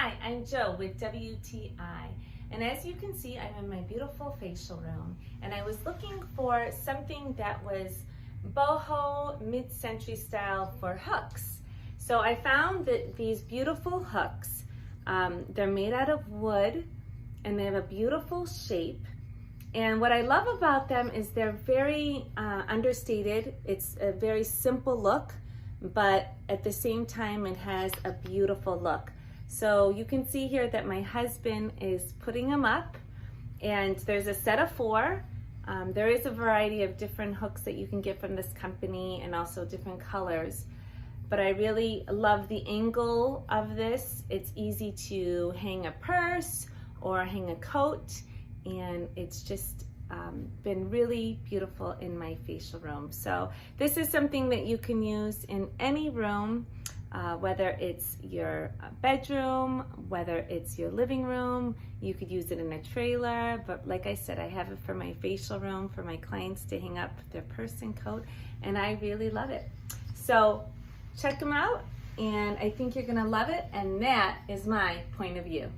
Hi, I'm Joe with WTI, and as you can see, I'm in my beautiful facial room, and I was looking for something that was boho mid-century style for hooks. So I found that these beautiful hooks, they're made out of wood, and they have a beautiful shape. And what I love about them is they're very understated. It's a very simple look, but at the same time, it has a beautiful look. So you can see here that my husband is putting them up, and there's a set of 4. There is a variety of different hooks that you can get from this company and also different colors. But I really love the angle of this. It's easy to hang a purse or hang a coat, and it's just been really beautiful in my facial room. So this is something that you can use in any room, whether it's your bedroom, whether it's your living room. You could use it in a trailer, but like I said, I have it for my facial room, for my clients to hang up their purse and coat, and I really love it. So check them out, and I think you're gonna love it, and that is my point of view.